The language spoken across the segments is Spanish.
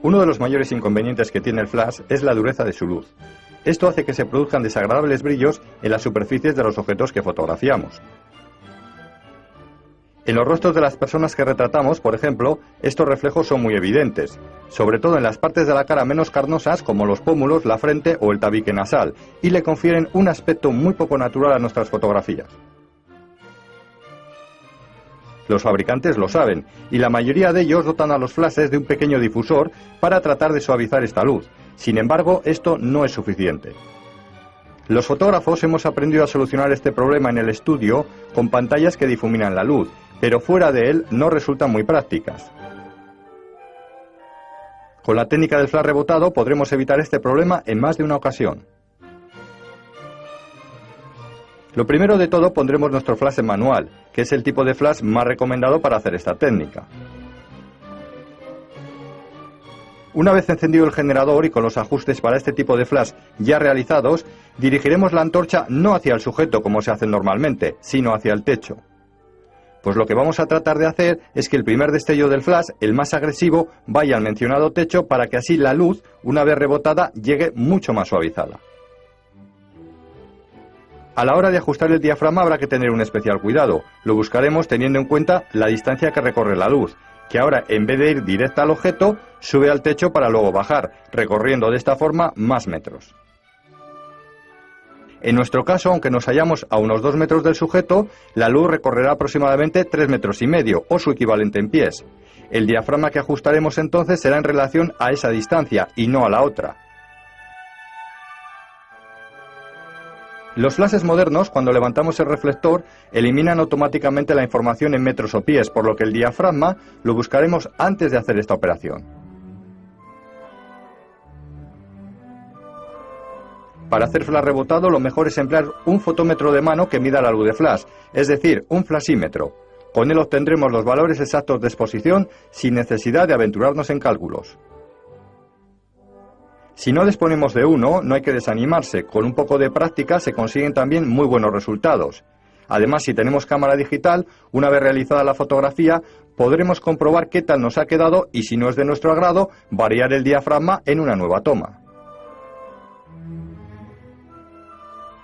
Uno de los mayores inconvenientes que tiene el flash es la dureza de su luz. Esto hace que se produzcan desagradables brillos en las superficies de los objetos que fotografiamos. En los rostros de las personas que retratamos, por ejemplo, estos reflejos son muy evidentes, sobre todo en las partes de la cara menos carnosas como los pómulos, la frente o el tabique nasal, y le confieren un aspecto muy poco natural a nuestras fotografías. Los fabricantes lo saben, y la mayoría de ellos dotan a los flashes de un pequeño difusor para tratar de suavizar esta luz. Sin embargo, esto no es suficiente. Los fotógrafos hemos aprendido a solucionar este problema en el estudio con pantallas que difuminan la luz, pero fuera de él no resultan muy prácticas. Con la técnica del flash rebotado podremos evitar este problema en más de una ocasión. Lo primero de todo pondremos nuestro flash en manual, que es el tipo de flash más recomendado para hacer esta técnica. Una vez encendido el generador y con los ajustes para este tipo de flash ya realizados, dirigiremos la antorcha no hacia el sujeto como se hace normalmente, sino hacia el techo. Pues lo que vamos a tratar de hacer es que el primer destello del flash, el más agresivo, vaya al mencionado techo para que así la luz, una vez rebotada, llegue mucho más suavizada. A la hora de ajustar el diafragma habrá que tener un especial cuidado. Lo buscaremos teniendo en cuenta la distancia que recorre la luz, que ahora en vez de ir directa al objeto, sube al techo para luego bajar, recorriendo de esta forma más metros. En nuestro caso, aunque nos hallamos a unos 2 metros del sujeto, la luz recorrerá aproximadamente 3,5 metros o su equivalente en pies. El diafragma que ajustaremos entonces será en relación a esa distancia y no a la otra. Los flashes modernos, cuando levantamos el reflector, eliminan automáticamente la información en metros o pies, por lo que el diafragma lo buscaremos antes de hacer esta operación. Para hacer flash rebotado, lo mejor es emplear un fotómetro de mano que mida la luz de flash, es decir, un flashímetro. Con él obtendremos los valores exactos de exposición sin necesidad de aventurarnos en cálculos. Si no disponemos de uno, no hay que desanimarse. Con un poco de práctica se consiguen también muy buenos resultados. Además, si tenemos cámara digital, una vez realizada la fotografía, podremos comprobar qué tal nos ha quedado y, si no es de nuestro agrado, variar el diafragma en una nueva toma.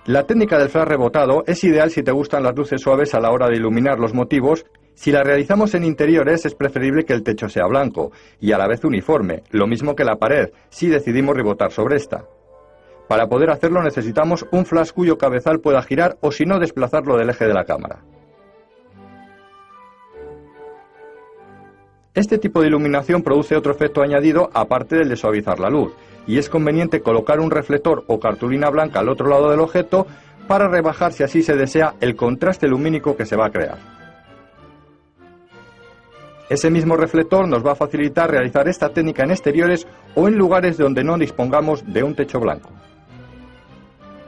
La técnica del flash rebotado es ideal si te gustan las luces suaves a la hora de iluminar los motivos. Si la realizamos en interiores es preferible que el techo sea blanco y a la vez uniforme, lo mismo que la pared, si decidimos rebotar sobre esta. Para poder hacerlo necesitamos un flash cuyo cabezal pueda girar o si no desplazarlo del eje de la cámara. Este tipo de iluminación produce otro efecto añadido aparte del de suavizar la luz, y es conveniente colocar un reflector o cartulina blanca al otro lado del objeto para rebajar, si así se desea, el contraste lumínico que se va a crear. Ese mismo reflector nos va a facilitar realizar esta técnica en exteriores o en lugares donde no dispongamos de un techo blanco.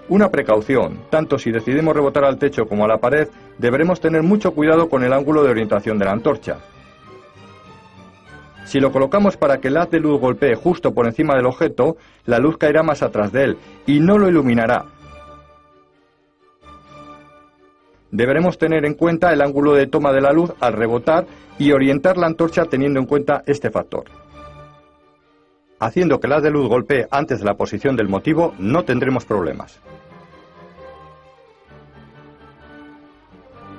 Una precaución: tanto si decidimos rebotar al techo como a la pared, deberemos tener mucho cuidado con el ángulo de orientación de la antorcha. Si lo colocamos para que el haz de luz golpee justo por encima del objeto, la luz caerá más atrás de él y no lo iluminará. Deberemos tener en cuenta el ángulo de toma de la luz al rebotar y orientar la antorcha teniendo en cuenta este factor. Haciendo que el haz de luz golpee antes de la posición del motivo, no tendremos problemas.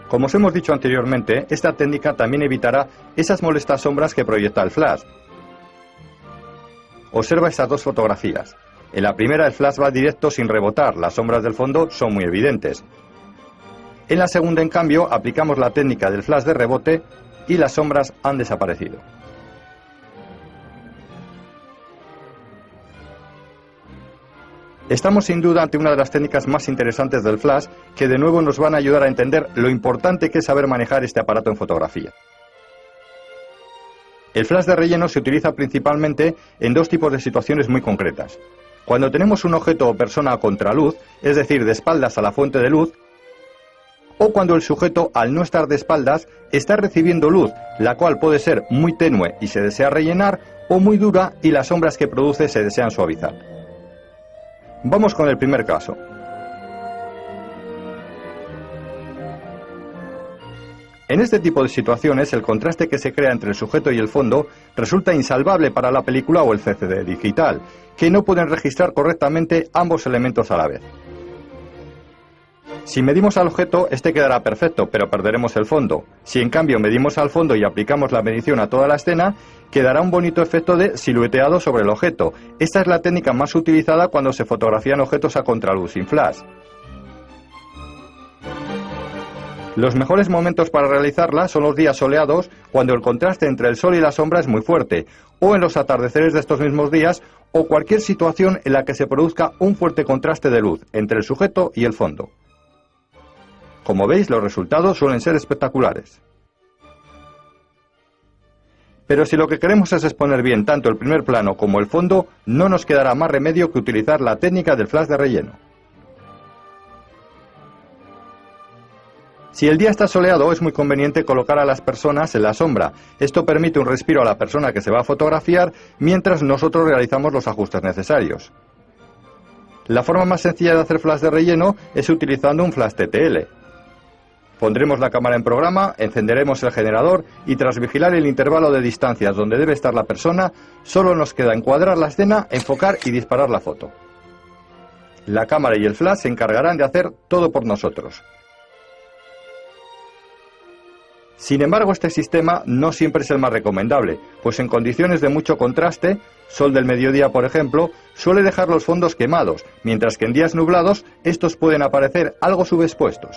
Como os hemos dicho anteriormente, esta técnica también evitará esas molestas sombras que proyecta el flash. Observa estas dos fotografías. En la primera el flash va directo sin rebotar, las sombras del fondo son muy evidentes. En la segunda, en cambio, aplicamos la técnica del flash de rebote y las sombras han desaparecido. Estamos sin duda ante una de las técnicas más interesantes del flash, que de nuevo nos van a ayudar a entender lo importante que es saber manejar este aparato en fotografía. El flash de relleno se utiliza principalmente en dos tipos de situaciones muy concretas. Cuando tenemos un objeto o persona a contraluz, es decir, de espaldas a la fuente de luz, o cuando el sujeto, al no estar de espaldas, está recibiendo luz, la cual puede ser muy tenue y se desea rellenar, o muy dura y las sombras que produce se desean suavizar. Vamos con el primer caso. En este tipo de situaciones, el contraste que se crea entre el sujeto y el fondo resulta insalvable para la película o el CCD digital, que no pueden registrar correctamente ambos elementos a la vez. Si medimos al objeto, este quedará perfecto, pero perderemos el fondo. Si en cambio medimos al fondo y aplicamos la medición a toda la escena, quedará un bonito efecto de silueteado sobre el objeto. Esta es la técnica más utilizada cuando se fotografían objetos a contraluz sin flash. Los mejores momentos para realizarla son los días soleados, cuando el contraste entre el sol y la sombra es muy fuerte, o en los atardeceres de estos mismos días, o cualquier situación en la que se produzca un fuerte contraste de luz entre el sujeto y el fondo. Como veis, los resultados suelen ser espectaculares. Pero si lo que queremos es exponer bien tanto el primer plano como el fondo, no nos quedará más remedio que utilizar la técnica del flash de relleno. Si el día está soleado, es muy conveniente colocar a las personas en la sombra. Esto permite un respiro a la persona que se va a fotografiar mientras nosotros realizamos los ajustes necesarios. La forma más sencilla de hacer flash de relleno es utilizando un flash TTL. Pondremos la cámara en programa, encenderemos el generador y tras vigilar el intervalo de distancias donde debe estar la persona, solo nos queda encuadrar la escena, enfocar y disparar la foto. La cámara y el flash se encargarán de hacer todo por nosotros. Sin embargo, este sistema no siempre es el más recomendable, pues en condiciones de mucho contraste, sol del mediodía por ejemplo, suele dejar los fondos quemados, mientras que en días nublados estos pueden aparecer algo subexpuestos.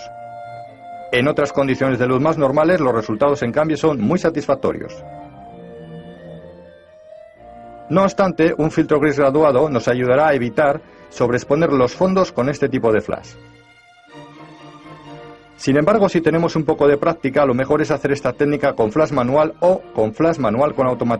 En otras condiciones de luz más normales, los resultados en cambio son muy satisfactorios. No obstante, un filtro gris graduado nos ayudará a evitar sobreexponer los fondos con este tipo de flash. Sin embargo, si tenemos un poco de práctica, lo mejor es hacer esta técnica con flash manual o con flash manual con automatización.